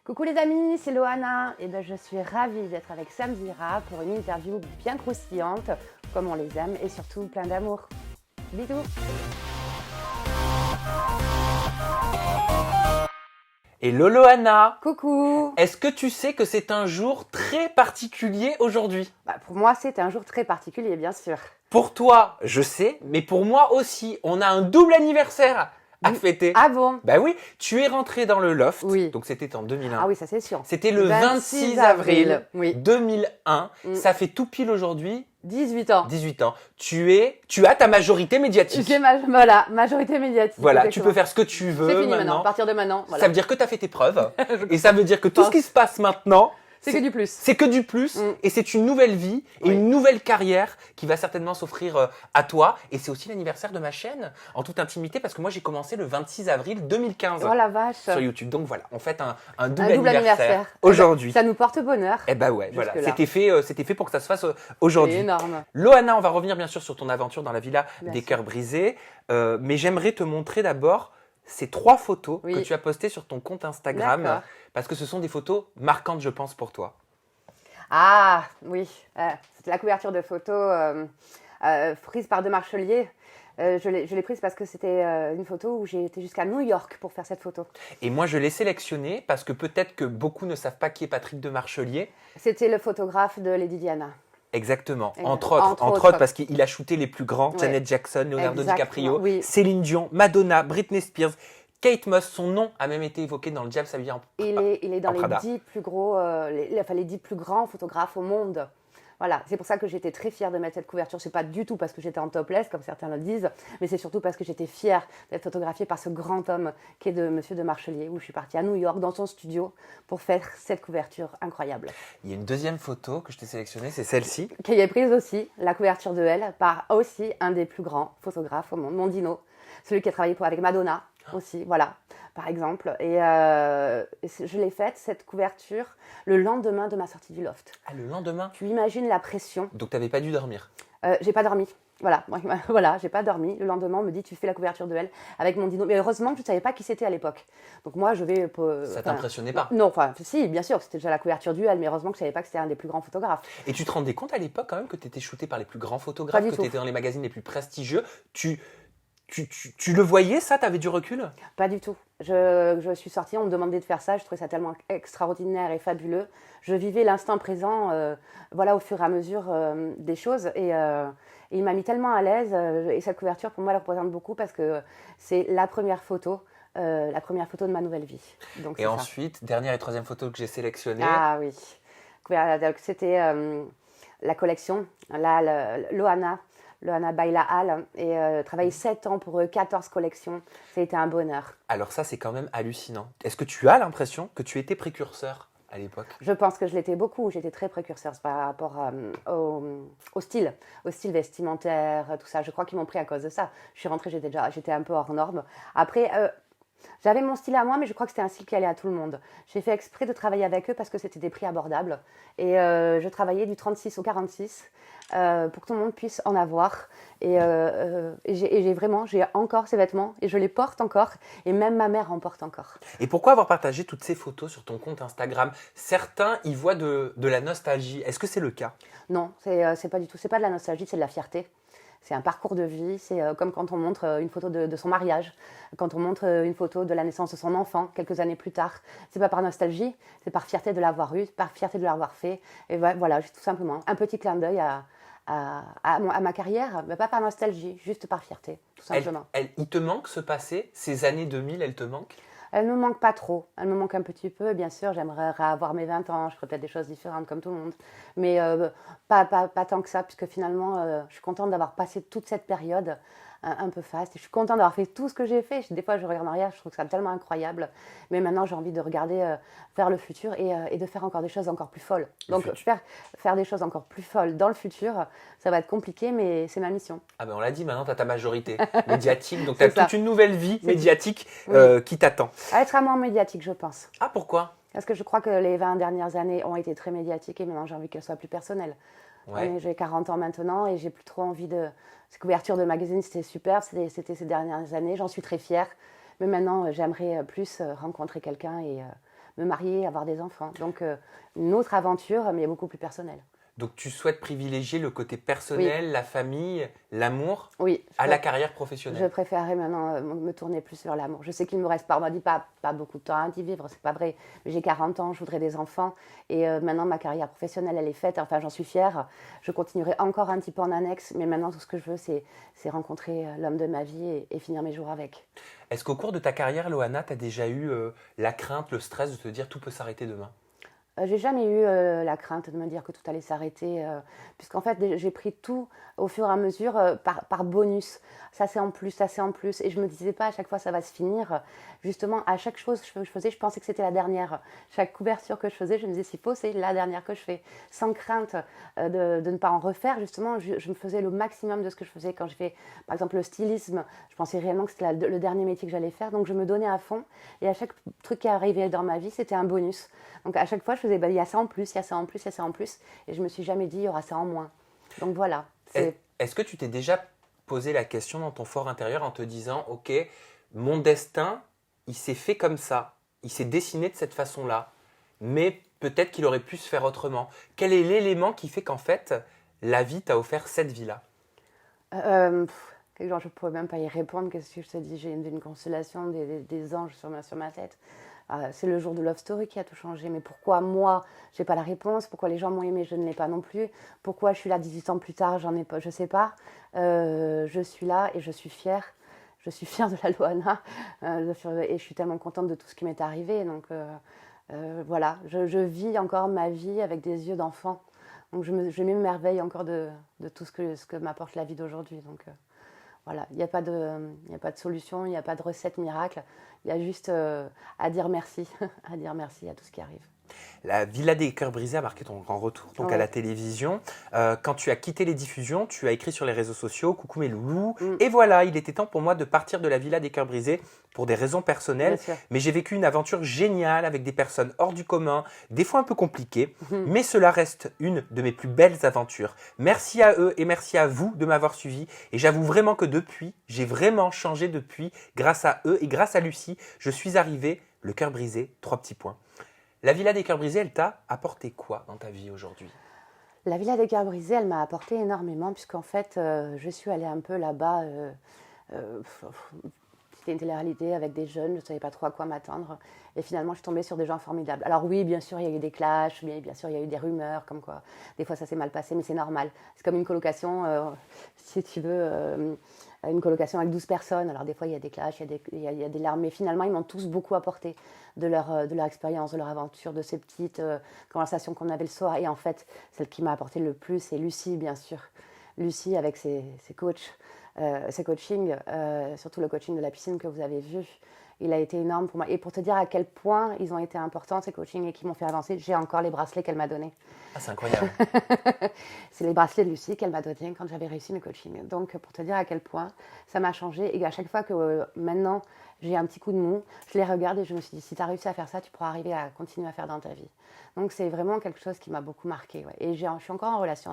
Coucou les amis, c'est Loana et je suis ravie d'être avec Samzira pour une interview bien croustillante, comme on les aime, et surtout plein d'amour. Bisous. Hello Loana, Coucou. est-ce que tu sais que c'est un jour très particulier aujourd'hui? Pour moi, c'est un jour très particulier, bien sûr. Pour toi, je sais, mais pour moi aussi, on a un double anniversaire à fêter. Ah bon? Bah oui, tu es rentré dans le loft, Oui. donc c'était en 2001. Ah oui, ça c'est sûr. C'était le 26 avril Oui. 2001. Ça fait tout pile aujourd'hui 18 ans. 18 ans. Tu as ta majorité médiatique. C'est voilà, majorité médiatique. Voilà, tu exactement. peux faire ce que tu veux C'est fini maintenant. maintenant, à partir de maintenant. Voilà. Ça veut dire que tu as fait tes preuves. Et ça veut dire que tout ce qui se passe maintenant, C'est que du plus. c'est que du plus, et c'est une nouvelle vie et Oui. une nouvelle carrière qui va certainement s'offrir à toi. Et c'est aussi l'anniversaire de ma chaîne, en toute intimité, parce que moi j'ai commencé le 26 avril 2015 Oh la vache. sur YouTube. Donc voilà, on fête un double, Un double anniversaire anniversaire. aujourd'hui. Ça nous porte bonheur. Eh ben ouais, voilà, Jusque-là. c'était fait pour que ça se fasse C'est aujourd'hui. énorme. Loana, on va revenir bien sûr sur ton aventure dans la villa Bien des sûr. cœurs brisés, mais j'aimerais te montrer d'abord ces 3 photos Oui. que tu as postées sur ton compte Instagram, D'accord. parce que ce sont des photos marquantes, je pense, pour toi. Ah oui, c'était la couverture de photos prise par De Marchelier. Je l'ai prise parce que c'était une photo où j'ai été jusqu'à New York pour faire cette photo. Et moi, je l'ai sélectionné parce que peut-être que beaucoup ne savent pas qui est Patrick de Marchelier. C'était le photographe de Lady Diana. Exactement. Exact. Entre autres, parce qu'il a shooté les plus grands, Ouais. Janet Jackson, Leonardo Exactement, DiCaprio, oui. Céline Dion, Madonna, Britney Spears, Kate Moss. Son nom a même été évoqué dans le Diable s'habille en Il est dans en Prada. les 10 plus gros, les 10 plus grands photographes au monde. Voilà, c'est pour ça que j'étais très fière de mettre cette couverture. C'est pas du tout parce que j'étais en topless, comme certains le disent, mais c'est surtout parce que j'étais fière d'être photographiée par ce grand homme qui est de Monsieur de Marchelier, où je suis partie à New York dans son studio pour faire cette couverture incroyable. Il y a une deuxième photo que je t'ai sélectionnée, c'est celle-ci. Qui est prise aussi, la couverture de elle, par aussi un des plus grands photographes au monde, Mondino, celui qui a travaillé avec Madonna aussi, voilà, par exemple. Et je l'ai faite, cette couverture, le lendemain de ma sortie du loft. Ah, le lendemain. Tu imagines la pression. Donc, tu n'avais pas dû dormir. J'ai pas dormi. Voilà, voilà, j'ai pas dormi. Le lendemain, on me dit tu fais la couverture de elle avec Mondino. Mais heureusement que je ne savais pas qui c'était à l'époque. Donc moi, je vais. Ça t'impressionnait pas? Non, enfin, si, bien sûr, c'était déjà la couverture du elle, mais heureusement que je savais pas que c'était un des plus grands photographes. Et tu te rendais compte à l'époque quand même que tu étais shooté par les plus grands photographes, Pas du que tout. tu étais dans les magazines les plus prestigieux. Tu le voyais ça? Tu avais du recul? Pas du tout. Je suis sortie, on me demandait de faire ça, je trouvais ça tellement extraordinaire et fabuleux. Je vivais l'instant présent, voilà, au fur et à mesure des choses. Et il m'a mis tellement à l'aise. Et cette couverture, pour moi, elle représente beaucoup parce que c'est la première photo de ma nouvelle vie. Donc, Et c'est ça. ensuite, dernière et troisième photo que j'ai sélectionnée. Ah oui. Donc, c'était la collection, Loana Baila Hall, et travailler 7 ans pour eux, 14 collections, ça a été un bonheur. Alors ça, c'est quand même hallucinant. Est-ce que tu as l'impression que tu étais précurseur à l'époque? Je pense que je l'étais beaucoup, j'étais très précurseur par rapport au style vestimentaire, tout ça. Je crois qu'ils m'ont pris à cause de ça. Je suis rentrée, j'étais un peu hors norme. Après, j'avais mon style à moi, mais je crois que c'était un style qui allait à tout le monde. J'ai fait exprès de travailler avec eux parce que c'était des prix abordables. Et je travaillais du 36 au 46 pour que tout le monde puisse en avoir. Et j'ai encore ces vêtements et je les porte encore. Et même ma mère en porte encore. Et pourquoi avoir partagé toutes ces photos sur ton compte Instagram? Certains y voient de la nostalgie. Est-ce que c'est le cas? Non, c'est pas du tout. C'est pas de la nostalgie, c'est de la fierté. C'est un parcours de vie, c'est comme quand on montre une photo de son mariage, quand on montre une photo de la naissance de son enfant quelques années plus tard. C'est pas par nostalgie, c'est par fierté de l'avoir eu, par fierté de l'avoir fait. Et voilà, tout simplement un petit clin d'œil à ma carrière, mais pas par nostalgie, juste par fierté, tout simplement. Il te manque ce passé? Ces années 2000, elles te manquent? Elle ne me manque pas trop, elle me manque un petit peu, bien sûr, j'aimerais avoir mes 20 ans, je ferais peut-être des choses différentes comme tout le monde, mais pas tant que ça, puisque finalement, je suis contente d'avoir passé toute cette période un peu faste, et je suis contente d'avoir fait tout ce que j'ai fait. Des fois, je regarde en arrière, je trouve que c'est tellement incroyable, mais maintenant, j'ai envie de regarder vers le futur et de faire encore des choses encore plus folles. Donc, faire des choses encore plus folles dans le futur, ça va être compliqué, mais c'est ma mission. Ah ben on l'a dit, maintenant tu as ta majorité médiatique, donc tu C'est as ça. toute une nouvelle vie médiatique Oui. qui t'attend. À être moins médiatique, je pense. Ah pourquoi? Parce que je crois que les 20 dernières années ont été très médiatiques et maintenant j'ai envie qu'elles soient plus personnelles. Ouais. J'ai 40 ans maintenant et j'ai plus trop envie de... Ces couvertures de magazines, c'était super, c'était ces dernières années, j'en suis très fière. Mais maintenant, j'aimerais plus rencontrer quelqu'un et me marier, avoir des enfants. Donc, une autre aventure, mais beaucoup plus personnelle. Donc tu souhaites privilégier le côté Oui, personnel, la famille, l'amour oui, à la je, carrière je professionnelle. préférerais maintenant me tourner plus vers l'amour. Je sais qu'il me reste pas, on m'a dit pas beaucoup de temps à y vivre, c'est pas vrai. Mais j'ai 40 ans, je voudrais des enfants. Et maintenant, ma carrière professionnelle, elle est faite. Enfin, j'en suis fière. Je continuerai encore un petit peu en annexe. Mais maintenant, tout ce que je veux, c'est rencontrer l'homme de ma vie et finir mes jours avec. Est-ce qu'au cours de ta carrière, Loana, tu as déjà eu la crainte, le stress de te dire tout peut s'arrêter demain? J'ai jamais eu la crainte de me dire que tout allait s'arrêter, puisqu'en fait, j'ai pris tout au fur et à mesure par bonus. Ça c'est en plus, ça c'est en plus. Et je me disais pas à chaque fois ça va se finir. Justement, à chaque chose que je faisais, je pensais que c'était la dernière. Chaque couverture que je faisais, je me disais s'il faut, c'est la dernière que je fais. Sans crainte de ne pas en refaire, justement, je me faisais le maximum de ce que je faisais quand je fais, par exemple, le stylisme. Je pensais réellement que c'était le dernier métier que j'allais faire, donc je me donnais à fond. Et à chaque truc qui arrivait dans ma vie, c'était un bonus. Donc à chaque fois, je faisais, bah, il y a ça en plus, il y a ça en plus, il y a ça en plus. Et je me suis jamais dit, il y aura ça en moins. Donc voilà, Est- c'est Est-ce que tu t'es déjà posé la question dans ton fort intérieur en te disant, ok, mon destin, il s'est fait comme ça, il s'est dessiné de cette façon-là, mais peut-être qu'il aurait pu se faire autrement. Quel est l'élément qui fait qu'en fait, la vie t'a offert cette vie-là? genre, je ne pourrais même pas y répondre. Qu'est-ce que je te dis? J'ai une constellation des anges sur ma tête. C'est le jour de Love Story qui a tout changé. Mais pourquoi moi, j'ai pas la réponse? Pourquoi les gens m'ont aimé, je ne l'ai pas non plus? Pourquoi je suis là 18 ans plus tard, j'en ai pas, je sais pas. Je suis là et je suis fière. Je suis fière de la Loana. Et je suis tellement contente de tout ce qui m'est arrivé. Donc voilà, je vis encore ma vie avec des yeux d'enfant. Donc je m'émerveille encore de tout ce que m'apporte la vie d'aujourd'hui. Donc voilà, il y a pas de solution, il n'y a pas de recette miracle. Il y a juste à dire merci, à dire merci à tout ce qui arrive. La Villa des cœurs brisés a marqué ton grand retour donc à Ouais. la télévision. Quand tu as quitté les diffusions, tu as écrit sur les réseaux sociaux coucou mes loulous. Mm, Et voilà, il était temps pour moi de partir de la Villa des cœurs brisés pour des raisons bien personnelles. sûr. Mais j'ai vécu une aventure géniale avec des personnes hors du commun, des fois un peu compliquées. Mais cela reste une de mes plus belles aventures. Merci à eux et merci à vous de m'avoir suivi. Et j'avoue vraiment que depuis, j'ai vraiment changé depuis. Grâce à eux et grâce à Lucie, je suis arrivé, le cœur brisé, 3 petits points. La Villa des cœurs brisés, elle t'a apporté quoi dans ta vie aujourd'hui? La Villa des Cœurs Brisés, elle m'a apporté énormément, puisqu'en fait, je suis allée un peu là-bas. Euh, C'était une télé-réalité avec des jeunes, je ne savais pas trop à quoi m'attendre. Et finalement, je suis tombée sur des gens formidables. Alors oui, bien sûr, il y a eu des clashs, mais bien sûr, il y a eu des rumeurs, comme quoi des fois ça s'est mal passé, mais c'est normal. C'est comme une colocation, si tu veux, une colocation avec 12 personnes. Alors des fois, il y a des clashs, il y a des larmes, mais finalement, ils m'ont tous beaucoup apporté de leur expérience, de leur aventure, de ces petites conversations qu'on avait le soir. Et en fait, celle qui m'a apporté le plus, c'est Lucie, bien sûr. Lucie avec ses coachs, ses coachings, surtout le coaching de la piscine que vous avez vu, il a été énorme pour moi. Et pour te dire à quel point ils ont été importants, ces coachings, et qui m'ont fait avancer, j'ai encore les bracelets qu'elle m'a donnés. Ah, c'est incroyable. C'est les bracelets de Lucie qu'elle m'a donnés quand j'avais réussi mes coachings. Donc, pour te dire à quel point ça m'a changé. Et à chaque fois que maintenant j'ai un petit coup de mou, je les regarde et je me suis dit, si tu as réussi à faire ça, tu pourras arriver à continuer à faire dans ta vie. Donc, c'est vraiment quelque chose qui m'a beaucoup marqué. Ouais. Et je suis encore en relation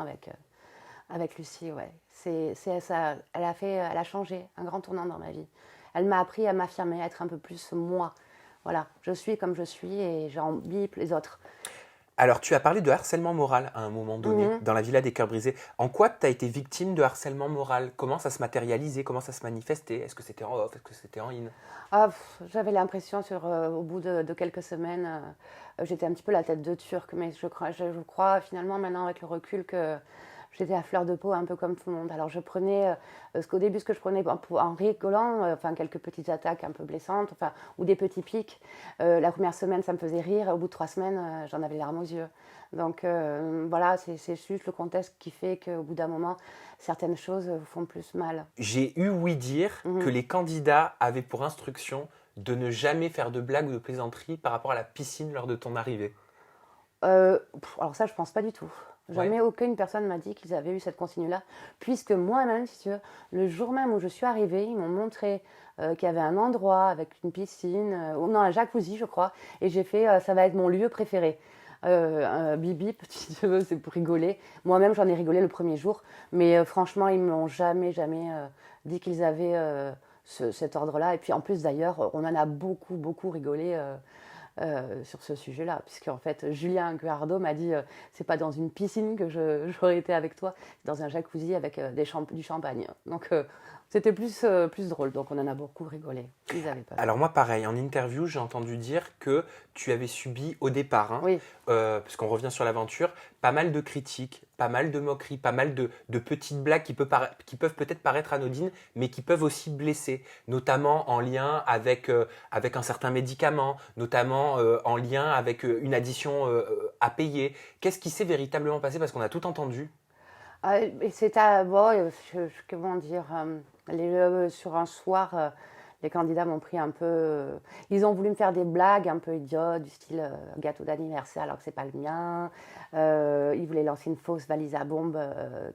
avec Lucie, ouais. Ça, elle a changé, un grand tournant dans ma vie. Elle m'a appris à m'affirmer, à être un peu plus moi. Voilà, je suis comme je suis et j'en bip les autres. Alors, tu as parlé de harcèlement moral à un moment donné Mhm. dans la Villa des cœurs brisés. En quoi tu as été victime de harcèlement moral? Comment ça se matérialisait? Comment ça se manifestait? Est-ce que c'était en off? Est-ce que c'était en in? Ah, j'avais l'impression, au bout de quelques semaines, j'étais un petit peu la tête de Turc, mais je crois finalement maintenant avec le recul que j'étais à fleur de peau, un peu comme tout le monde. Alors je prenais, qu'au début, ce que je prenais en rigolant, enfin quelques petites attaques un peu blessantes, enfin, ou des petits pics. La première semaine, ça me faisait rire, au bout de 3 semaines, j'en avais les larmes aux yeux. Donc voilà, c'est juste le contexte qui fait qu'au bout d'un moment, certaines choses vous font plus mal. J'ai eu ouï dire que Mhm. les candidats avaient pour instruction de ne jamais faire de blagues ou de plaisanteries par rapport à la piscine lors de ton arrivée. Alors ça, je pense pas du tout. Ouais. Jamais aucune personne m'a dit qu'ils avaient eu cette consigne-là, puisque moi-même, si tu veux, le jour même où je suis arrivée, ils m'ont montré qu'il y avait un endroit avec une piscine, non, un jacuzzi, je crois, et j'ai fait, ça va être mon lieu préféré. Un bip bip, si tu veux, c'est pour rigoler. Moi-même, j'en ai rigolé le premier jour, mais franchement, ils ne m'ont jamais dit qu'ils avaient cet ordre-là. Et puis en plus, d'ailleurs, on en a beaucoup rigolé. sur ce sujet-là, puisqu'en fait, Julien Guardo m'a dit c'est pas dans une piscine que j'aurais été avec toi, c'est dans un jacuzzi avec du champagne. Donc, c'était plus drôle, donc on en a beaucoup rigolé. Ils avaient pas. Alors moi, pareil, en interview, j'ai entendu dire que tu avais subi au départ, Oui, puisqu'on revient sur l'aventure, pas mal de critiques, pas mal de moqueries, pas mal de petites blagues qui peuvent peut-être paraître anodines, mais qui peuvent aussi blesser, notamment en lien avec un certain médicament, notamment en lien avec une addition à payer. Qu'est-ce qui s'est véritablement passé? Parce qu'on a tout entendu. Et c'est à bon, comment dire, sur un soir, les candidats m'ont pris un peu. Ils ont voulu me faire des blagues un peu idiotes, du style gâteau d'anniversaire alors que c'est pas le mien. Ils voulaient lancer une fausse valise à bombe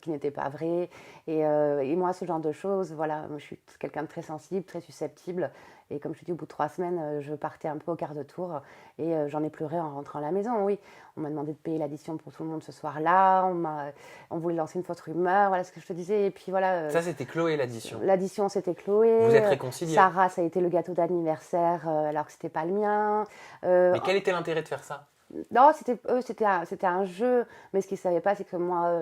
qui n'était pas vraie. Et moi, ce genre de choses, voilà, moi, je suis quelqu'un de très sensible, très susceptible. Et comme je te dis, au bout de 3 semaines, je partais un peu au quart de tour et j'en ai pleuré en rentrant à la maison. Oui, on m'a demandé de payer l'addition pour tout le monde ce soir-là. On voulait lancer une fausse rumeur, voilà ce que je te disais. Et puis voilà. Ça, c'était Chloé, l'addition. L'addition, c'était Chloé. Vous êtes réconciliés. Sarah, ça a été le gâteau d'anniversaire alors que c'était pas le mien. Mais quel était l'intérêt de faire ça? Non, c'était un jeu, mais ce qu'ils ne savaient pas, c'est que moi,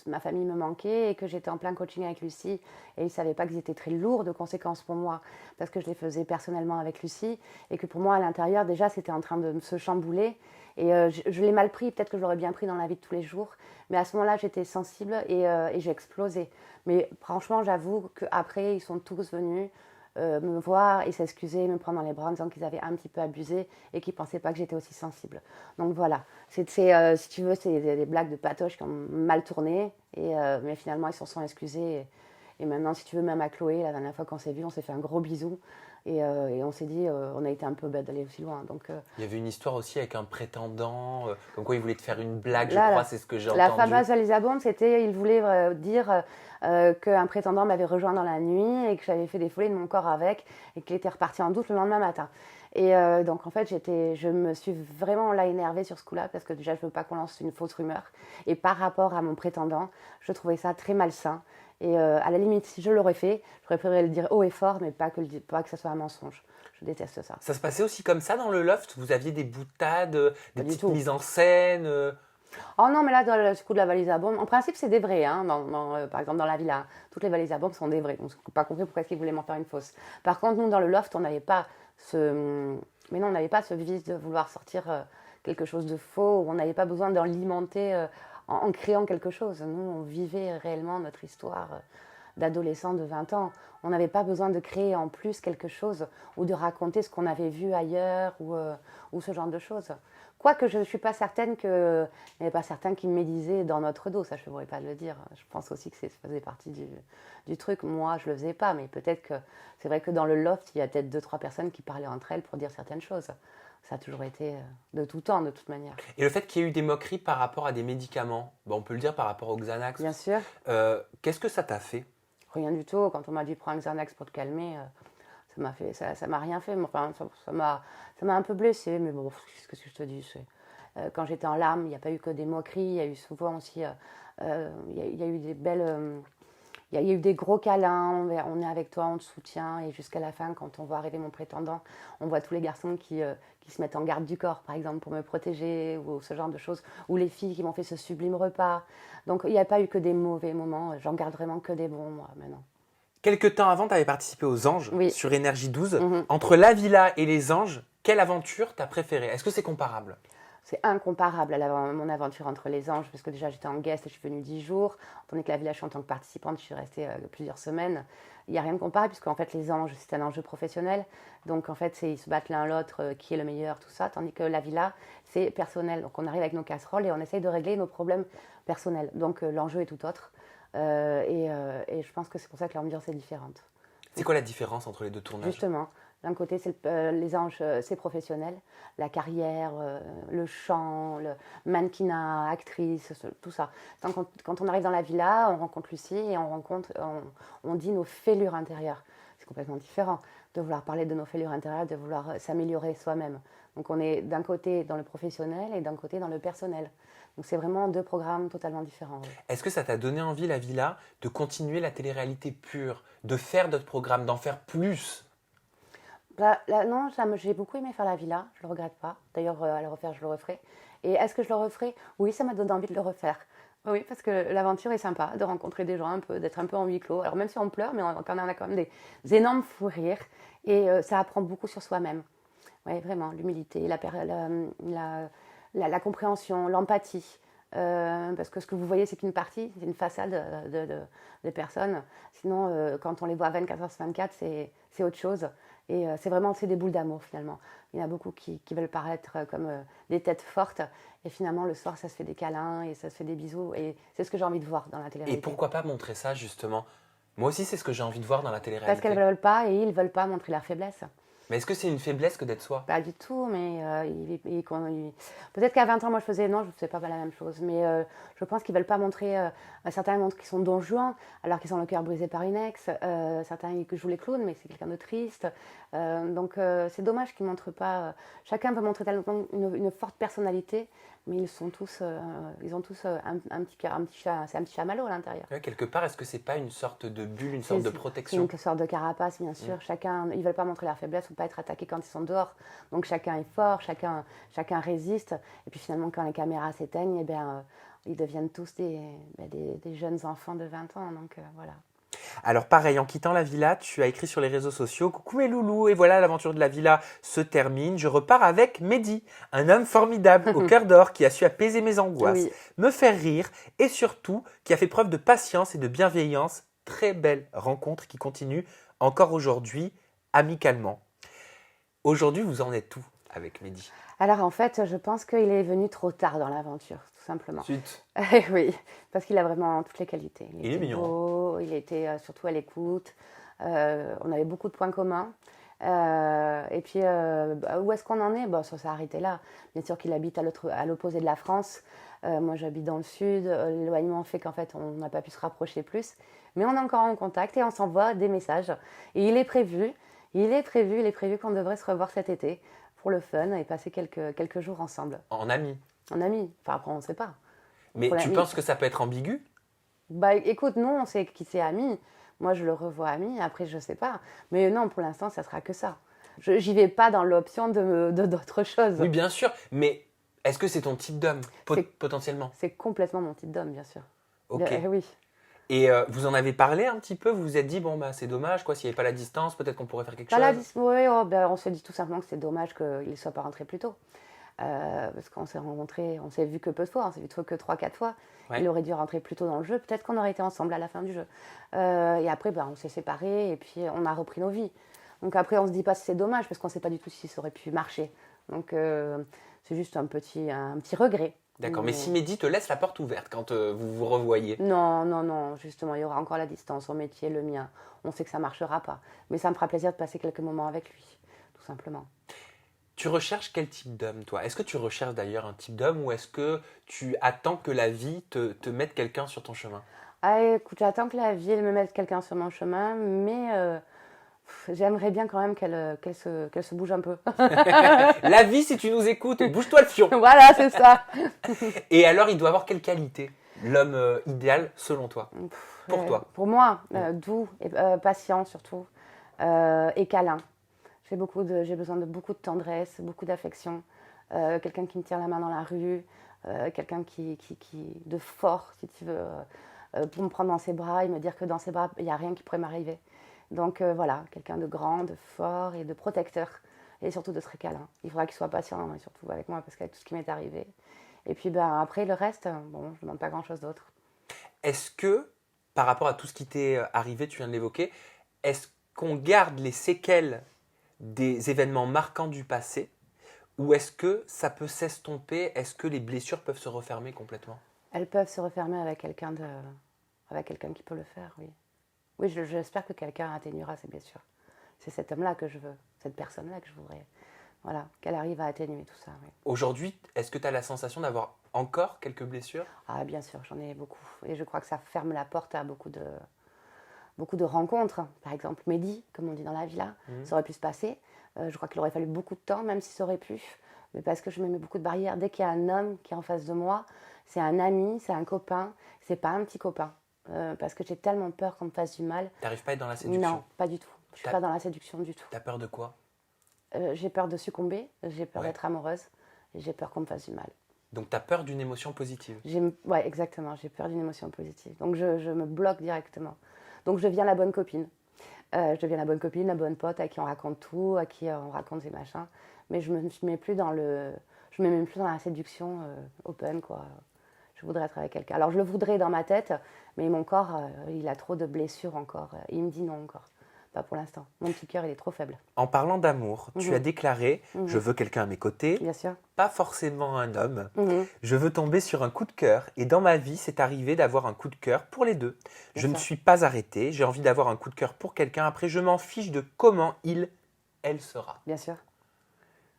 ma famille me manquait et que j'étais en plein coaching avec Lucie et ils ne savaient pas qu'ils étaient très lourds de conséquences pour moi parce que je les faisais personnellement avec Lucie et que pour moi, à l'intérieur, déjà, c'était en train de se chambouler et je l'ai mal pris, peut-être que je l'aurais bien pris dans la vie de tous les jours, mais à ce moment-là, j'étais sensible et j'ai explosé. Mais franchement, j'avoue qu'après, ils sont tous venus me voir et s'excuser, me prendre dans les bras en disant qu'ils avaient un petit peu abusé et qu'ils ne pensaient pas que j'étais aussi sensible. Donc voilà, si tu veux, c'est des blagues de patoche qui ont mal tourné, mais finalement ils s'en sont excusés. Et maintenant, si tu veux, même à Chloé, la dernière fois qu'on s'est vu, on s'est fait un gros bisou et on s'est dit, on a été un peu bête d'aller aussi loin. Donc, il y avait une histoire aussi avec un prétendant, comme quoi il voulait te faire une blague, là, je crois, c'est ce que j'ai la entendu. fameuse valise à bombe, c'était, il voulait dire qu'un prétendant m'avait rejoint dans la nuit et que j'avais fait des folies de mon corps avec et qu'il était reparti en doute le lendemain matin. Et donc en fait, je me suis vraiment là énervée sur ce coup-là parce que déjà, je ne veux pas qu'on lance une fausse rumeur. Et par rapport à mon prétendant, je trouvais ça très malsain. Et à la limite, si je l'aurais fait, j'aurais préféré le dire haut et fort, mais pas que ça soit un mensonge. Je déteste ça. Ça se passait aussi comme ça dans le loft? Vous aviez des boutades, des Pas du petites tout. mises en scène Oh non, mais là, dans le coup de la valise à bombe, en principe, c'est des vrais. Hein, par exemple, dans la villa, toutes les valises à bombe sont des vrais. On n'a pas compris pourquoi ils voulaient m'en faire une fausse. Par contre, nous, dans le loft, on n'avait pas mais non, on n'avait pas ce vice de vouloir sortir quelque chose de faux. On n'avait pas besoin d'en alimenter en créant quelque chose. Nous, on vivait réellement notre histoire d'adolescent de 20 ans. On n'avait pas besoin de créer en plus quelque chose ou de raconter ce qu'on avait vu ailleurs ou ce genre de choses. Quoique je ne suis pas certaine qu'il n'y avait pas certains qui me médisaient dans notre dos, ça je ne pourrais pas le dire. Je pense aussi que ça faisait partie du truc. Moi, je ne le faisais pas, mais peut-être que c'est vrai que dans le loft, il y a peut-être 2-3 personnes qui parlaient entre elles pour dire certaines choses. Ça a toujours été de tout temps, de toute manière. Et le fait qu'il y ait eu des moqueries par rapport à des médicaments, bon, on peut le dire par rapport au Xanax. Bien sûr. Qu'est-ce que ça t'a fait? Rien du tout. Quand on m'a dit prends un Xanax pour te calmer, ça m'a rien fait. Enfin, ça m'a un peu blessée, mais bon, qu'est-ce que je te dis, quand j'étais en larmes, il n'y a pas eu que des moqueries, il y a eu souvent aussi, il y a eu des belles, il y a eu des gros câlins, on est avec toi, on te soutient, et jusqu'à la fin, quand on voit arriver mon prétendant, on voit tous les garçons qui se mettent en garde du corps, par exemple, pour me protéger, ou ce genre de choses, ou les filles qui m'ont fait ce sublime repas. Donc il n'y a pas eu que des mauvais moments, j'en garde vraiment que des bons, moi, maintenant. Quelques temps avant, tu avais participé aux Anges Oui. sur Énergie 12. Mhm. Entre la villa et les Anges, quelle aventure t'as préférée? Est-ce que c'est comparable? C'est incomparable à mon aventure entre les Anges, parce que déjà j'étais en guest et je suis venue 10 jours, tandis que la villa, je suis en tant que participante, je suis restée plusieurs semaines. Il n'y a rien de comparable, puisqu'en fait les Anges, c'est un enjeu professionnel, donc en fait ils se battent l'un l'autre, qui est le meilleur, tout ça, tandis que la villa, c'est personnel. Donc on arrive avec nos casseroles et on essaye de régler nos problèmes personnels. Donc l'enjeu est tout autre, et je pense que c'est pour ça que l'ambiance est différente. C'est quoi la différence entre les deux tournages? Justement, d'un côté, les Anges, c'est professionnel, la carrière, le chant, le mannequinat, actrice, tout ça. Quand on arrive dans la villa, on rencontre Lucie et on dit nos fêlures intérieures. C'est complètement différent de vouloir parler de nos fêlures intérieures, de vouloir s'améliorer soi-même. Donc on est d'un côté dans le professionnel et d'un côté dans le personnel. Donc c'est vraiment deux programmes totalement différents. Oui. Est-ce que ça t'a donné envie, la villa, de continuer la télé-réalité pure, de faire d'autres programmes, d'en faire plus? Non, j'ai beaucoup aimé faire la villa, je le regrette pas. D'ailleurs, à le refaire, je le referai. Et est-ce que je le referai? Oui, ça m'a donné envie de le refaire. Oui, parce que l'aventure est sympa, de rencontrer des gens un peu, d'être un peu en huis clos. Alors même si on pleure, mais quand on a quand même des énormes fous rires. Et ça apprend beaucoup sur soi-même. Oui, vraiment, l'humilité, la compréhension, l'empathie. Parce que ce que vous voyez, c'est qu'une partie, c'est une façade des personnes. Sinon, quand on les voit 24h/24, c'est autre chose. Et c'est des boules d'amour finalement. Il y en a beaucoup qui veulent paraître comme des têtes fortes. Et finalement, le soir, ça se fait des câlins et ça se fait des bisous. Et c'est ce que j'ai envie de voir dans la Et télé-réalité. pourquoi pas montrer ça justement? Moi aussi, c'est ce que j'ai envie de voir dans la Parce qu'elles télé-réalité. ne veulent pas et ils ne veulent pas montrer leur faiblesse. Mais est-ce que c'est une faiblesse que d'être soi? Pas du tout, mais peut-être qu'à 20 ans, moi je faisais, non, je ne faisais pas la même chose, mais je pense qu'ils ne veulent pas montrer, certains montrent qu'ils sont Don Juan, alors qu'ils ont le cœur brisé par une ex, certains que jouent les clowns, mais c'est quelqu'un de triste, donc c'est dommage qu'ils ne montrent pas, chacun peut montrer tellement une forte personnalité, mais ils ont tous un petit cœur, c'est un petit chamallow à l'intérieur. Ouais, quelque part, est-ce que c'est pas une sorte de bulle, une sorte de C'est protection? une sorte de carapace, bien sûr. Chacun, ils ne veulent pas montrer leur faiblesse ou pas être attaqués quand ils sont dehors. Donc chacun est fort, chacun résiste. Et puis finalement, quand les caméras s'éteignent, eh bien, ils deviennent tous des jeunes enfants de 20 ans. Donc voilà. Alors pareil, en quittant la villa, tu as écrit sur les réseaux sociaux: coucou mes loulous, et voilà, l'aventure de la villa se termine. Je repars avec Mehdi, un homme formidable au cœur d'or qui a su apaiser mes angoisses, Oui. me faire rire et surtout qui a fait preuve de patience et de bienveillance. Très belle rencontre qui continue encore aujourd'hui, amicalement. Aujourd'hui, vous en êtes où avec Mehdi? Alors en fait, je pense qu'il est venu trop tard dans l'aventure, tout simplement. Zut. Oui, parce qu'il a vraiment toutes les qualités. Il est était mignon. beau, il était surtout à l'écoute. On avait beaucoup de points communs. Et puis, où est-ce qu'on en est? Bon, ça s'est arrêté là. Bien sûr qu'il habite à l'opposé de la France. Moi, j'habite dans le sud. L'éloignement fait qu'en fait, on n'a pas pu se rapprocher plus. Mais on est encore en contact et on s'envoie des messages. Et il est prévu qu'on devrait se revoir cet été pour le fun et passer quelques jours ensemble. En ami. En amis. Enfin, après, on ne sait pas. Mais Pour tu l'ami. penses que ça peut être ambigu? Bah écoute, non, on sait qui c'est ami. Moi, je le revois ami. Après, je sais pas. Mais non, pour l'instant, ça sera que ça. J'y vais pas dans l'option d'autre chose. Oui, bien sûr. Mais est-ce que c'est ton type d'homme, potentiellement? C'est complètement mon type d'homme, bien sûr. Ok. Oui. Et vous en avez parlé un petit peu? Vous vous êtes dit, bon, bah, c'est dommage, quoi, s'il n'y avait pas la distance, peut-être qu'on pourrait faire quelque chose? Oui, on s'est dit tout simplement que c'est dommage qu'il ne soit pas rentré plus tôt. Parce qu'on s'est rencontrés, on s'est vu que peu de fois, on s'est vu que 3-4 fois. Ouais. Il aurait dû rentrer plus tôt dans le jeu. Peut-être qu'on aurait été ensemble à la fin du jeu. Et après, on s'est séparés et puis on a repris nos vies. Donc après, on se dit pas si c'est dommage parce qu'on ne sait pas du tout si ça aurait pu marcher. Donc c'est juste un petit regret. D'accord, mais si Mehdi te laisse la porte ouverte quand vous vous revoyez? Non, justement, il y aura encore la distance, son métier, le mien. On sait que ça ne marchera pas. Mais ça me fera plaisir de passer quelques moments avec lui, tout simplement. Tu recherches quel type d'homme, toi? Est-ce que tu recherches d'ailleurs un type d'homme ou est-ce que tu attends que la vie te mette quelqu'un sur ton chemin? Ah, écoute, j'attends que la vie me mette quelqu'un sur mon chemin, mais j'aimerais bien quand même qu'elle se bouge un peu. La vie, si tu nous écoutes, bouge-toi le fion! Voilà, c'est ça. Et alors, il doit avoir quelle qualité, l'homme idéal, selon toi? Pour toi? Pour moi, doux, et, patient surtout, et câlin. J'ai besoin de beaucoup de tendresse, beaucoup d'affection. Quelqu'un qui me tire la main dans la rue, quelqu'un de fort, si tu veux, pour me prendre dans ses bras et me dire que dans ses bras, il n'y a rien qui pourrait m'arriver. Donc voilà, quelqu'un de grand, de fort et de protecteur. Et surtout de très câlin. Il faudra qu'il soit patient, et surtout avec moi, parce qu'avec tout ce qui m'est arrivé. Et puis après, le reste, bon, je ne demande pas grand-chose d'autre. Est-ce que, par rapport à tout ce qui t'est arrivé, tu viens de l'évoquer, est-ce qu'on garde les séquelles des événements marquants du passé ou est-ce que ça peut s'estomper? Est-ce que les blessures peuvent se refermer complètement? Elles peuvent se refermer avec quelqu'un qui peut le faire, oui. Oui, j'espère que quelqu'un atténuera ces blessures. C'est cet homme-là que je veux, cette personne-là que je voudrais. Voilà, qu'elle arrive à atténuer tout ça, oui. Aujourd'hui, est-ce que tu as la sensation d'avoir encore quelques blessures? Ah, bien sûr, j'en ai beaucoup. Et je crois que ça ferme la porte à beaucoup de rencontres. Par exemple, Mehdi, comme on dit dans la villa, ça aurait pu se passer. Je crois qu'il aurait fallu beaucoup de temps, même si ça aurait pu. Mais parce que je me mets beaucoup de barrières. Dès qu'il y a un homme qui est en face de moi, c'est un ami, c'est un copain, c'est pas un petit copain. Parce que j'ai tellement peur qu'on me fasse du mal. T'arrives pas à être dans la séduction? Non, pas du tout. Je suis pas dans la séduction du tout. T'as peur de quoi? J'ai peur de succomber, j'ai peur Ouais. d'être amoureuse, et j'ai peur qu'on me fasse du mal. Donc, tu as peur d'une émotion positive. Ouais, exactement, j'ai peur d'une émotion positive. Donc je me bloque directement. Donc je deviens la bonne copine. Je deviens la bonne copine, la bonne pote à qui on raconte tout, à qui on raconte ses machins. Mais je me mets plus dans le, je me mets même plus dans la séduction open, quoi. Je voudrais être avec quelqu'un. Alors je le voudrais dans ma tête, mais mon corps, il a trop de blessures encore. Il me dit non encore. Pas pour l'instant. Mon petit cœur, il est trop faible. En parlant d'amour, tu Mhm. as déclaré « Je Mhm. veux quelqu'un à mes côtés, Bien sûr. pas forcément un homme. Mhm. Je veux tomber sur un coup de cœur. » Et dans ma vie, c'est arrivé d'avoir un coup de cœur pour les deux. C'est Je ne ça. suis pas arrêtée. J'ai envie d'avoir un coup de cœur pour quelqu'un. Après, je m'en fiche de comment elle sera. Bien sûr.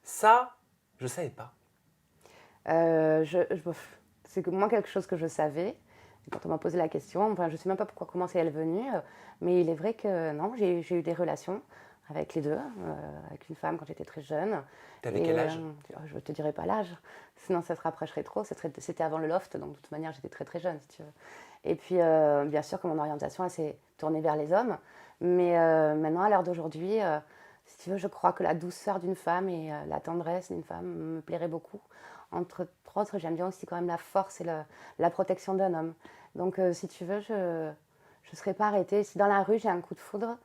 Ça, je ne savais pas. C'est que moi quelque chose que je savais. Quand on m'a posé la question, enfin, je ne sais même pas comment c'est elle venue, mais il est vrai que non, j'ai eu des relations avec les deux, avec une femme quand j'étais très jeune. T'avais quel âge Je ne te dirai pas l'âge, sinon ça se rapprocherait trop. C'était avant le loft, donc de toute manière j'étais très très jeune si tu veux. Et puis bien sûr que mon orientation elle s'est tournée vers les hommes, mais maintenant à l'heure d'aujourd'hui, si tu veux, je crois que la douceur d'une femme et la tendresse d'une femme me plairait beaucoup. Entre autres, j'aime bien aussi quand même la force et la protection d'un homme. Donc, si tu veux, je ne serais pas arrêtée. Si dans la rue, j'ai un coup de foudre,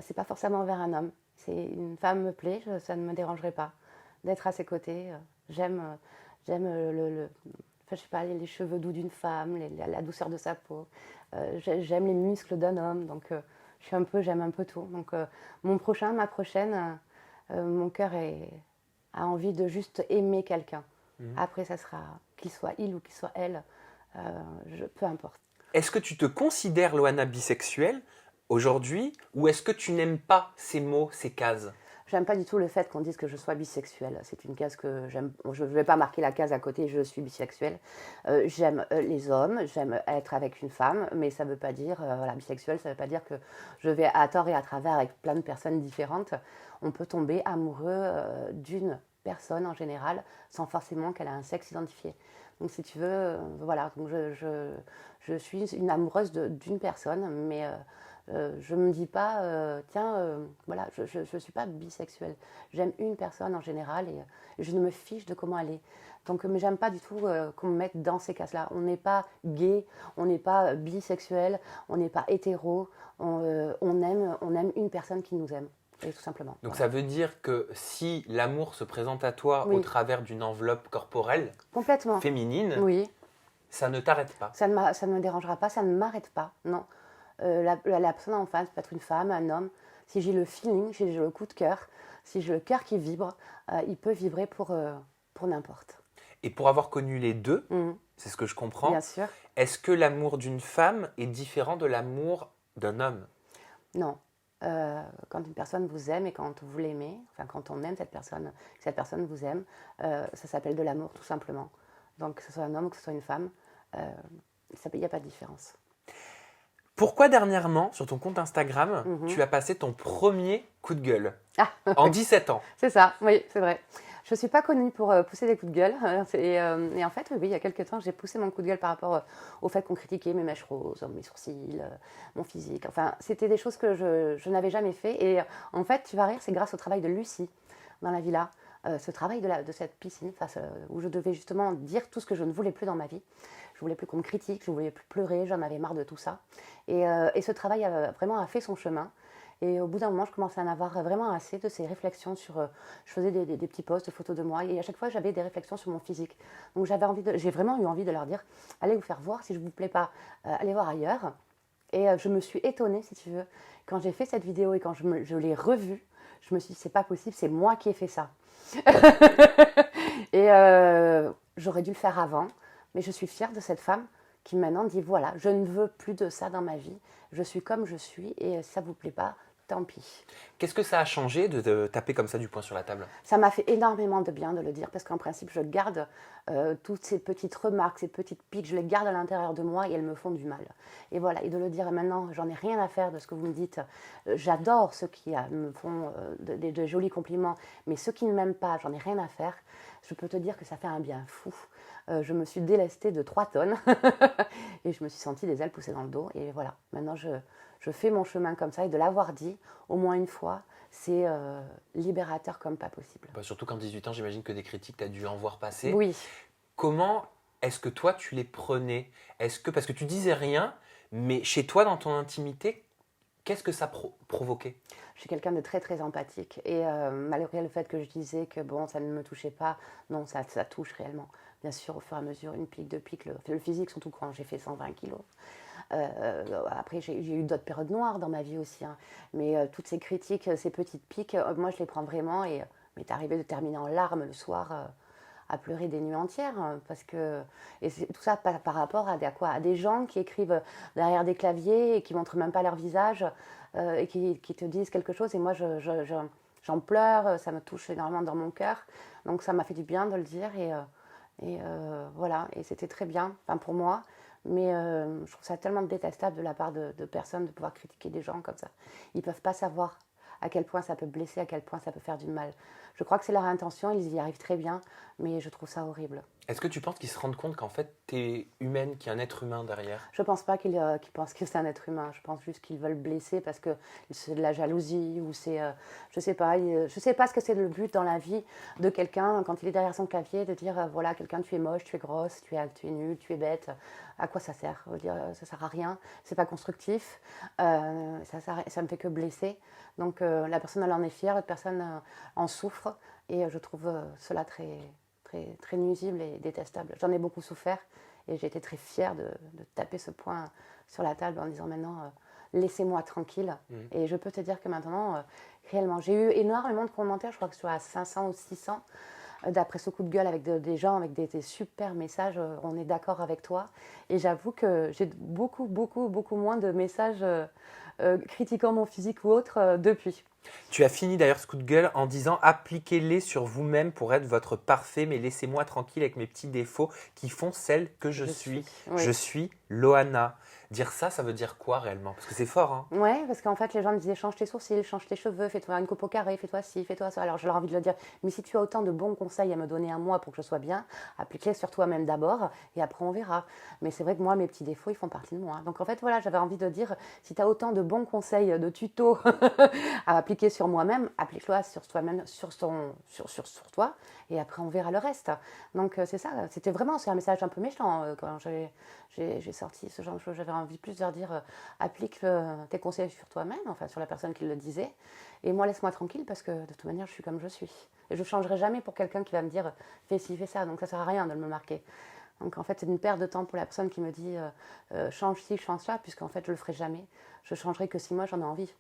c'est pas forcément vers un homme. Une femme me plaît, ça ne me dérangerait pas d'être à ses côtés. J'aime enfin, je sais pas, les cheveux doux d'une femme, la douceur de sa peau. J'aime les muscles d'un homme. Donc, j'aime un peu tout. Donc, mon prochain, ma prochaine, mon cœur a envie de juste aimer quelqu'un. Après, ça sera qu'il soit il ou qu'il soit elle, peu importe. Est-ce que tu te considères, Loana, bisexuelle aujourd'hui ou est-ce que tu n'aimes pas ces mots, ces cases? J'aime pas du tout le fait qu'on dise que je sois bisexuelle. C'est une case que j'aime. Je ne vais pas marquer la case à côté, je suis bisexuelle. J'aime les hommes, j'aime être avec une femme, mais ça ne veut pas dire, voilà, bisexuelle, ça ne veut pas dire que je vais à tort et à travers avec plein de personnes différentes. On peut tomber amoureux d'une personne en général sans forcément qu'elle ait un sexe identifié. Donc si tu veux, voilà, donc je suis une amoureuse d'une personne, mais je ne me dis pas, tiens, voilà, je ne suis pas bisexuelle. J'aime une personne en général et je ne me fiche de comment elle est. Donc, mais j'aime pas du tout qu'on me mette dans ces cases-là. On n'est pas gay, on n'est pas bisexuel, on n'est pas hétéro. On aime une personne qui nous aime, et tout simplement. Donc voilà. ça veut dire que si l'amour se présente à toi Oui. au travers d'une enveloppe corporelle Complètement. féminine, Oui. ça ne t'arrête pas. Ça ne me dérangera pas, ça ne m'arrête pas, non. La personne en face peut être une femme, un homme. Si j'ai le feeling, si j'ai le coup de cœur, si j'ai le cœur qui vibre, il peut vibrer pour n'importe. Et pour avoir connu les deux, c'est ce que je comprends, Bien sûr. est-ce que l'amour d'une femme est différent de l'amour d'un homme? Non. Quand une personne vous aime et quand vous l'aimez, enfin quand on aime cette personne vous aime, ça s'appelle de l'amour tout simplement. Donc que ce soit un homme ou que ce soit une femme, il n'y a pas de différence. Pourquoi dernièrement, sur ton compte Instagram, tu as passé ton premier coup de gueule en 17 ans? C'est ça, oui, c'est vrai. Je ne suis pas connue pour pousser des coups de gueule. Et en fait, oui, il y a quelques temps, j'ai poussé mon coup de gueule par rapport au fait qu'on critiquait mes mèches roses, mes sourcils, mon physique. Enfin, c'était des choses que je n'avais jamais fait. Et en fait, tu vas rire, c'est grâce au travail de Lucie dans la villa. Ce travail de cette piscine, où je devais justement dire tout ce que je ne voulais plus dans ma vie. Je voulais plus qu'on me critique, je voulais plus pleurer, j'en avais marre de tout ça. Et ce travail a fait son chemin. Et au bout d'un moment, je commençais à en avoir vraiment assez de ces réflexions sur... je faisais des petits posts de photos de moi et à chaque fois, j'avais des réflexions sur mon physique. Donc j'ai vraiment eu envie de leur dire, allez vous faire voir, si je ne vous plais pas, allez voir ailleurs. Et je me suis étonnée, si tu veux, quand j'ai fait cette vidéo et quand je l'ai revue, je me suis dit, c'est pas possible, c'est moi qui ai fait ça. Et j'aurais dû le faire avant, mais je suis fière de cette femme qui maintenant dit, voilà, je ne veux plus de ça dans ma vie, je suis comme je suis et si ça ne vous plaît pas, tant pis. Qu'est-ce que ça a changé de taper comme ça du poing sur la table? Ça m'a fait énormément de bien de le dire parce qu'en principe, je garde toutes ces petites remarques, ces petites piques, je les garde à l'intérieur de moi et elles me font du mal. Et voilà, et de le dire maintenant, j'en ai rien à faire de ce que vous me dites. J'adore ceux qui me font de jolis compliments, mais ceux qui ne m'aiment pas, j'en ai rien à faire. Je peux te dire que ça fait un bien fou. Je me suis délestée de 3 tonnes et je me suis sentie des ailes poussées dans le dos. Et voilà, maintenant je fais mon chemin comme ça et de l'avoir dit au moins une fois, c'est libérateur comme pas possible. Bah, surtout qu'en 18 ans, j'imagine que des critiques, tu as dû en voir passer. Oui. Comment est-ce que toi, tu les prenais? Parce que tu disais rien, mais chez toi, dans ton intimité, qu'est-ce que ça provoquait? Je suis quelqu'un de très très empathique et malgré le fait que je disais que bon, ça ne me touchait pas, non, ça touche réellement. Bien sûr, au fur et à mesure, une pique, deux piques, le physique, surtout quand j'ai fait 120 kilos. Après, j'ai eu d'autres périodes noires dans ma vie aussi, hein. Mais toutes ces critiques, ces petites piques, moi je les prends vraiment. Et m'est arrivé de terminer en larmes le soir, à pleurer des nuits entières, hein, parce que et tout ça par rapport à des gens qui écrivent derrière des claviers et qui montrent même pas leur visage, et qui te disent quelque chose. Et moi, j'en pleure, ça me touche énormément dans mon cœur. Donc ça m'a fait du bien de le dire. Voilà, et c'était très bien, enfin pour moi. Mais je trouve ça tellement détestable de la part de personnes de pouvoir critiquer des gens comme ça. Ils ne peuvent pas savoir à quel point ça peut blesser, à quel point ça peut faire du mal. Je crois que c'est leur intention, ils y arrivent très bien, mais je trouve ça horrible. Est-ce que tu penses qu'ils se rendent compte qu'en fait, tu es humaine, qu'il y a un être humain derrière? Je ne pense pas qu'ils pensent que c'est un être humain. Je pense juste qu'ils veulent blesser parce que c'est de la jalousie ou c'est, je sais pas, je sais pas ce que c'est le but dans la vie de quelqu'un quand il est derrière son clavier de dire voilà, quelqu'un, tu es moche, tu es grosse, tu es nulle, tu es bête. À quoi ça sert? Ça sert à rien. C'est pas constructif. Ça me fait que blesser. Donc la personne elle en est fière, l'autre personne en souffre et je trouve cela très très nuisible et détestable. J'en ai beaucoup souffert et j'ai été très fière de taper ce poing sur la table en disant maintenant laissez-moi tranquille. Et je peux te dire que maintenant, réellement, j'ai eu énormément de commentaires, je crois que je suis à 500 ou 600 d'après ce coup de gueule avec des gens avec des super messages, on est d'accord avec toi. Et j'avoue que j'ai beaucoup moins de messages critiquant mon physique ou autre depuis. Tu as fini d'ailleurs ce coup de gueule en disant appliquez-les sur vous-même pour être votre parfait, mais laissez-moi tranquille avec mes petits défauts qui font celle que je suis. Oui. Je suis Loana. Dire ça, ça veut dire quoi réellement? Parce que c'est fort, hein? Ouais, parce qu'en fait, les gens me disaient change tes sourcils, change tes cheveux, fais-toi une coupe au carré, fais-toi ci, fais-toi ça. Alors, j'ai envie de le dire, mais si tu as autant de bons conseils à me donner à moi pour que je sois bien, applique-les sur toi-même d'abord et après on verra. Mais c'est vrai que moi, mes petits défauts, ils font partie de moi. Donc, en fait, voilà, j'avais envie de dire, si tu as autant de bons conseils, de tutos à appliquer sur moi-même, applique-le sur toi-même, sur toi, et après on verra le reste. Donc, c'est ça, c'est un message un peu méchant quand j'ai sorti ce genre de choses. J'avais envie plus de leur dire applique tes conseils sur toi-même, enfin sur la personne qui le disait, et moi laisse-moi tranquille parce que de toute manière je suis comme je suis. Et je ne changerai jamais pour quelqu'un qui va me dire fais ci, fais ça, donc ça ne sert à rien de me marquer. Donc en fait c'est une perte de temps pour la personne qui me dit change ci, change ça, puisqu'en fait je ne le ferai jamais. Je changerai que si moi j'en ai envie.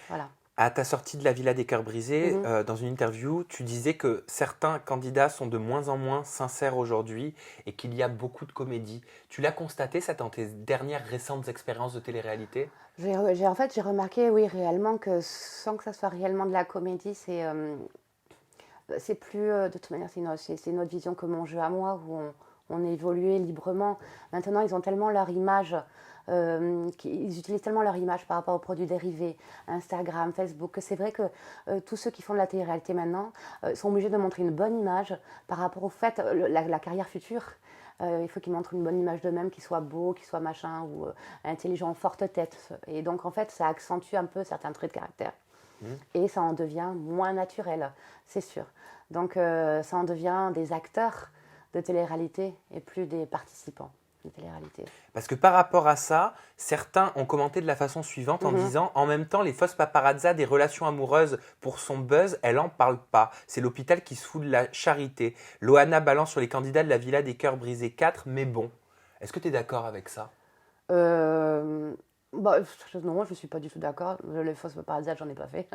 Voilà. À ta sortie de la Villa des Cœurs Brisés, dans une interview, tu disais que certains candidats sont de moins en moins sincères aujourd'hui et qu'il y a beaucoup de comédie. Tu l'as constaté, ça, dans tes dernières récentes expériences de télé-réalité? J'ai remarqué, oui, réellement, que sans que ça soit réellement de la comédie, c'est plus, de toute manière, c'est une autre vision que mon jeu à moi, où on évoluait librement. Maintenant, ils ont tellement leur image, ils utilisent tellement leur image par rapport aux produits dérivés, Instagram, Facebook, que c'est vrai que tous ceux qui font de la télé-réalité maintenant sont obligés de montrer une bonne image par rapport au fait, la carrière future. Il faut qu'ils montrent une bonne image d'eux-mêmes, qu'ils soient beaux, qu'ils soient machin, ou intelligents, forte tête. Et donc, en fait, ça accentue un peu certains traits de caractère. Et ça en devient moins naturel, c'est sûr. Donc, ça en devient des acteurs de télé-réalité et plus des participants de télé-réalité. Parce que par rapport à ça, certains ont commenté de la façon suivante en disant en même temps, les fausses paparazzas des relations amoureuses pour son buzz, elle en parle pas. C'est l'hôpital qui se fout de la charité. Loana balance sur les candidats de la Villa des Cœurs Brisés 4, mais bon. Est-ce que tu es d'accord avec ça? Non, je ne suis pas du tout d'accord. Les fausses paparazzas, j'en ai pas fait.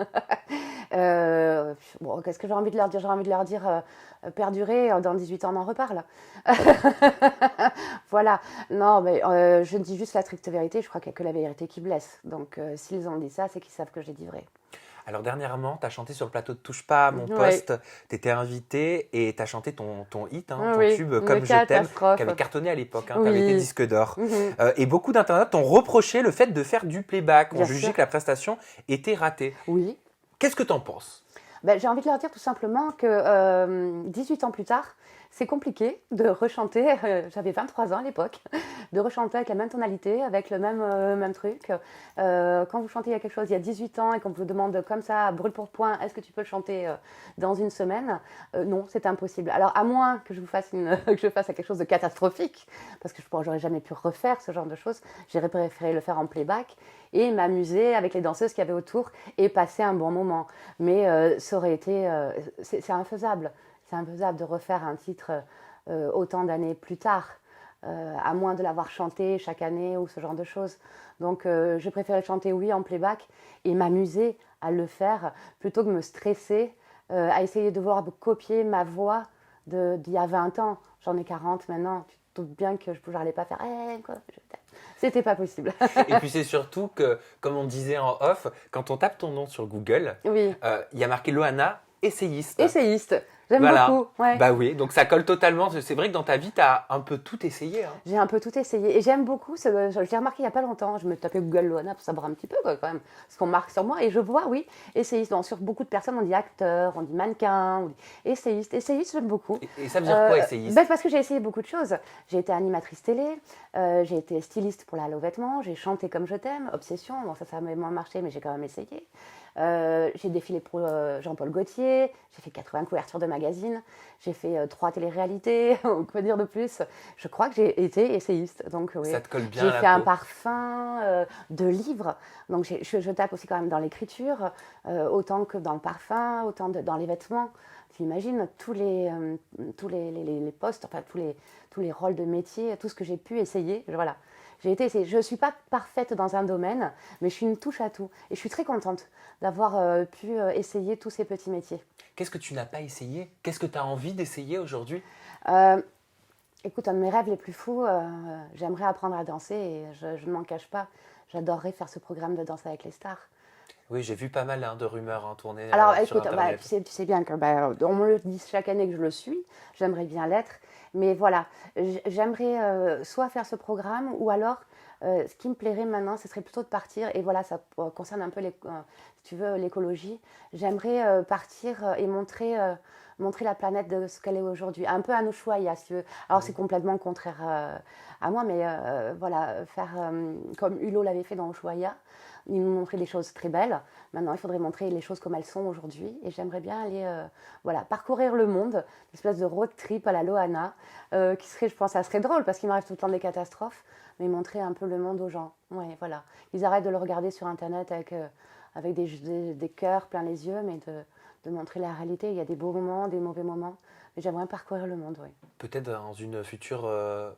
Bon, qu'est-ce que j'ai envie de leur dire? J'ai envie de leur dire perdurer, dans 18 ans on en reparle. Voilà. Non, mais je dis juste la stricte vérité. Je crois qu'il n'y a que la vérité qui blesse. Donc s'ils ont dit ça, c'est qu'ils savent que j'ai dit vrai. Alors dernièrement, tu as chanté sur le plateau de Touche pas à mon poste, tu étais invité et tu as chanté ton hit, ton tube Comme je t'aime, qui avait cartonné à l'époque, tu avais été disque d'or. Et beaucoup d'internautes t'ont reproché le fait de faire du playback, on jugeait que la prestation était ratée. Oui. Qu'est-ce que tu en penses? J'ai envie de leur dire tout simplement que 18 ans plus tard, c'est compliqué de rechanter, j'avais 23 ans à l'époque, de rechanter avec la même tonalité, avec le même truc. Quand vous chantez il y a quelque chose il y a 18 ans et qu'on vous demande comme ça, brûle pour point, est-ce que tu peux le chanter dans une semaine? Non, c'est impossible. Alors à moins que je fasse quelque chose de catastrophique, parce que je n'aurais jamais pu refaire ce genre de choses, j'aurais préféré le faire en playback et m'amuser avec les danseuses qu'il y avait autour et passer un bon moment. Mais ça aurait été... c'est infaisable. C'est impossible de refaire un titre autant d'années plus tard, à moins de l'avoir chanté chaque année ou ce genre de choses. Donc, je préférais chanter, oui, en playback et m'amuser à le faire plutôt que me stresser à essayer de copier ma voix d'il y a 20 ans. J'en ai 40 maintenant. Tu te doutes bien que je n'allais pas faire C'était pas possible. Et puis c'est surtout que, comme on disait en off, quand on tape ton nom sur Google, oui. Y a marqué Loana, essayiste. Essayiste. J'aime beaucoup. Ouais. Bah oui, donc ça colle totalement. C'est vrai que dans ta vie, tu as un peu tout essayé. Hein. J'ai un peu tout essayé. Et j'aime beaucoup, je l'ai remarqué il n'y a pas longtemps, je me tapais Google Loana pour savoir un petit peu quand même ce qu'on marque sur moi. Et je vois, oui, essayiste. Sur beaucoup de personnes, on dit acteur, on dit mannequin, on dit essayiste. Essayiste, j'aime beaucoup. Et ça veut dire quoi, essayiste? Parce que j'ai essayé beaucoup de choses. J'ai été animatrice télé, j'ai été styliste pour la Halo Vêtements, j'ai chanté Comme je t'aime, Obsession. Bon, ça m'a moins marché, mais j'ai quand même essayé. J'ai défilé pour Jean-Paul Gaultier, j'ai fait 80 couvertures de magazines, j'ai fait 3 téléréalités, on peut dire de plus. Je crois que j'ai été essayiste. Donc, oui. Ça te colle bien. J'ai fait un parfum de livres, donc je tape aussi quand même dans l'écriture, autant que dans le parfum, autant dans les vêtements. Tu imagines tous les postes, enfin tous les rôles de métier, tout ce que j'ai pu essayer. Voilà. J'ai été essayée. Je ne suis pas parfaite dans un domaine, mais je suis une touche à tout. Et je suis très contente d'avoir pu essayer tous ces petits métiers. Qu'est-ce que tu n'as pas essayé? Qu'est-ce que tu as envie d'essayer aujourd'hui? Écoute, un de mes rêves les plus fous, j'aimerais apprendre à danser et je ne m'en cache pas. J'adorerais faire ce programme de Danse avec les stars. Oui, j'ai vu pas mal de rumeurs tourner Alors, sur écoute, Internet. Tu sais bien que on me le dit chaque année que je le suis. J'aimerais bien l'être. Mais voilà, j'aimerais soit faire ce programme ou alors, ce qui me plairait maintenant, ce serait plutôt de partir. Et voilà, ça concerne un peu, si tu veux, l'écologie. J'aimerais partir et montrer la planète de ce qu'elle est aujourd'hui. Un peu à Ushuaïa, si tu veux. Alors, c'est complètement contraire à moi, mais voilà, faire comme Hulot l'avait fait dans Ushuaïa. Il nous montrait des choses très belles. Maintenant, il faudrait montrer les choses comme elles sont aujourd'hui. Et j'aimerais bien aller parcourir le monde, une espèce de road trip à la Loana, qui serait, je pense, ça serait drôle parce qu'il m'arrive tout le temps des catastrophes, mais montrer un peu le monde aux gens. Ouais, voilà. Ils arrêtent de le regarder sur Internet avec des cœurs plein les yeux, mais de montrer la réalité. Il y a des beaux moments, des mauvais moments. Mais j'aimerais parcourir le monde, oui. Peut-être dans une future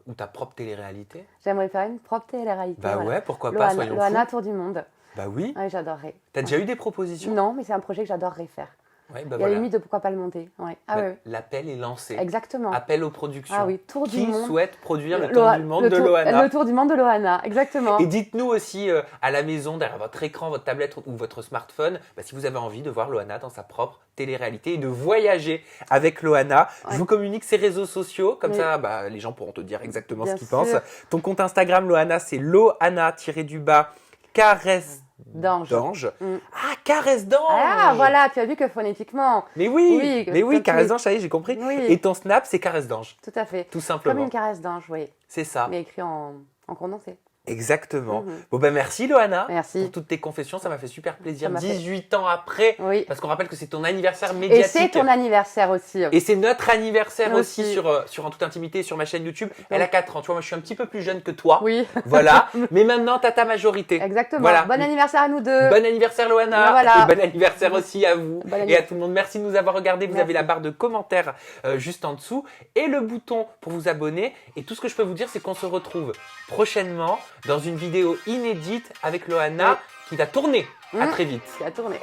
ou ta propre télé-réalité? J'aimerais faire une propre télé-réalité. Bah voilà. ouais, pourquoi pas, soyons fous. Loana Tour du monde. Bah oui. Ouais, j'adorerais. T'as déjà eu des propositions? Non, mais c'est un projet que j'adorerais faire. Ouais, bah Il y a limite de pourquoi pas le monter. Ouais. Ouais. L'appel est lancé. Exactement. Appel aux productions. Ah oui, Tour du monde. Qui souhaite produire le Tour du monde de Loana? Le Tour du monde de Loana, exactement. Et dites-nous aussi à la maison, derrière votre écran, votre tablette ou votre smartphone, si vous avez envie de voir Loana dans sa propre télé-réalité et de voyager avec Loana. Ouais. Je vous communique ses réseaux sociaux, comme ça les gens pourront te dire exactement ce qu'ils pensent. Ton compte Instagram, Loana, c'est Loana-caresse d'ange. Ah, caresse d'ange. Ah, voilà, tu as vu que phonétiquement. Mais oui, caresse d'ange, ça y est, j'ai compris. Oui. Et ton snap, c'est caresse d'ange. Tout à fait. Tout simplement. Comme une caresse d'ange, oui. C'est ça. Mais écrit en condensé. Exactement. Bon merci Loana. Merci. Pour toutes tes confessions, ça m'a fait super plaisir. 18 ans après, parce qu'on rappelle que c'est ton anniversaire médiatique. Et c'est ton anniversaire aussi. Et c'est notre anniversaire aussi sur En toute intimité sur ma chaîne YouTube. Elle a 4 ans, tu vois, moi je suis un petit peu plus jeune que toi. Oui. Voilà, mais maintenant tu as ta majorité. Exactement. Voilà. Bon anniversaire à nous deux. Bon anniversaire Loana. Voilà. Et bon anniversaire aussi à vous et à tout le monde. Merci de nous avoir regardés. Vous avez la barre de commentaires juste en dessous et le bouton pour vous abonner. Et tout ce que je peux vous dire, c'est qu'on se retrouve prochainement dans une vidéo inédite avec Loana qui va tourner. À très vite. Qui va tourner.